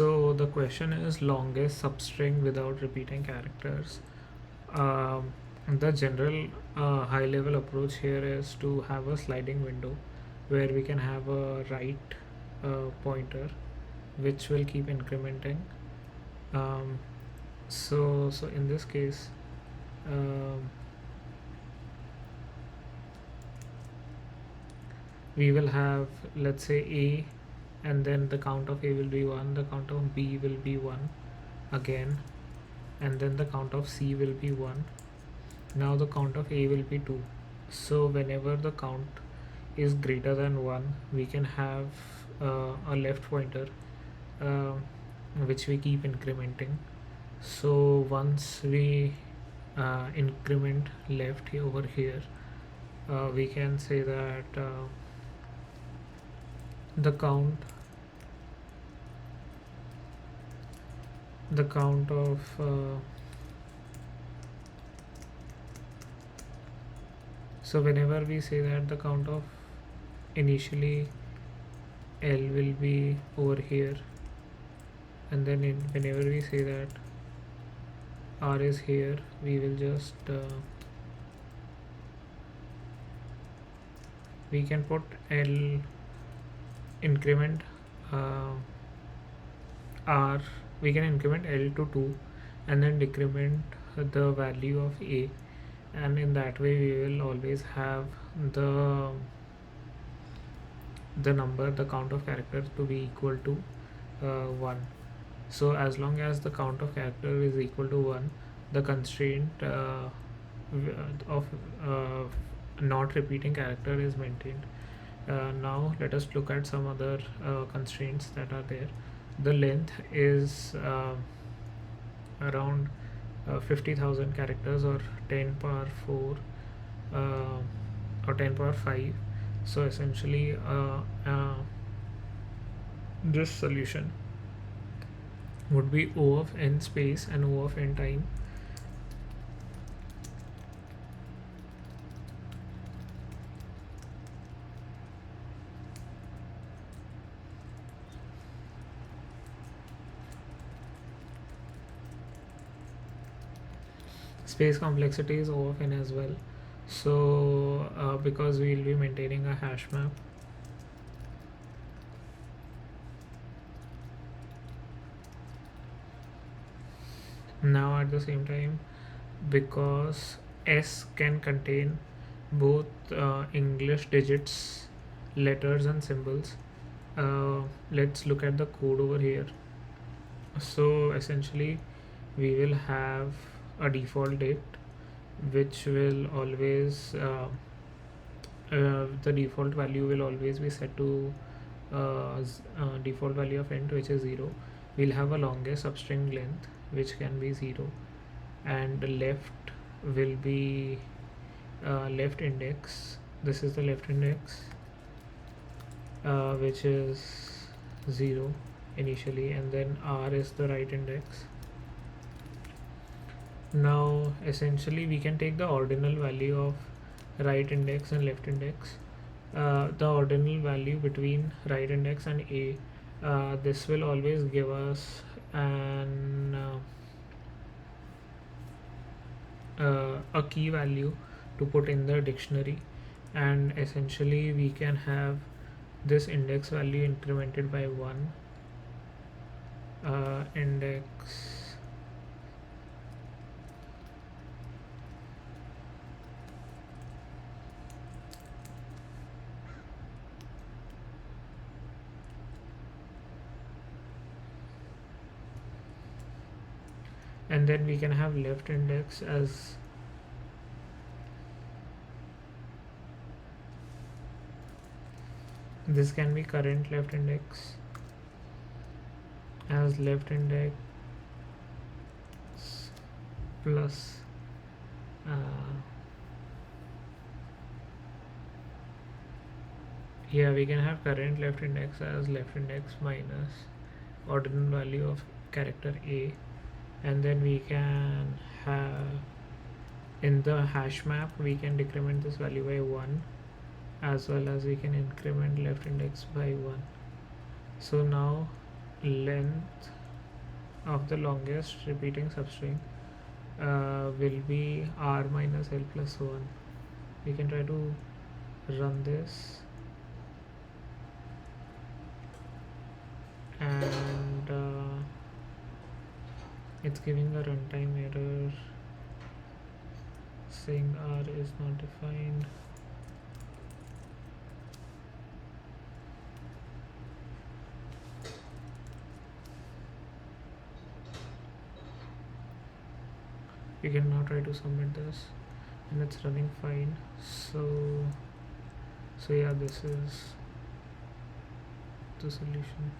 So the question is longest substring without repeating characters. Um, the general high level approach here is to have a sliding window where we can have a right pointer which will keep incrementing. Um, so in this case, um, we will have, let's say, a, and then the count of a will be 1, the count of b will be 1 again, and then the count of c will be 1. Now the count of a will be 2. So whenever the count is greater than 1, we can have a left pointer uh, which we keep incrementing. So once we increment left here, over here, we can say that the count of so whenever we say that the count of initially L will be over here, and then whenever we say that R is here, we will just we can put L increment R, we can increment L to 2 and then decrement the value of A, and in that way we will always have the number, the count of characters to be equal to 1. So as long as the count of character is equal to 1, the constraint of not repeating character is maintained. Now let us look at some other constraints that are there. The length is around 50,000 characters, or 10 power 4 or 10 power 5. So essentially this solution would be O of n space and O of n time. Space complexity is O of n as well. So because we will be maintaining a hash map, now at the same time, because S can contain both English digits, letters and symbols, let's look at the code over here. So essentially we will have a default date which will always the default value will always be set to default value of int, which is 0. We'll have a longest substring length which can be 0, and the left will be left index. This is the left index which is 0 initially, and then R is the right index. Now essentially we can take the ordinal value of right index and left index. The ordinal value between right index and A, this will always give us an a key value to put in the dictionary, and essentially we can have this index value incremented by 1, index and then we can have left index as this can be current left index as left index plus here we can have current left index as left index minus ordinal value of character A, and then we can have in the hash map we can decrement this value by 1, as well as we can increment left index by 1. So now length of the longest repeating substring will be r minus l plus 1. We can try to run this, and it's giving a runtime error saying r is not defined. We can now try to submit this, and it's running fine. So yeah, this is the solution.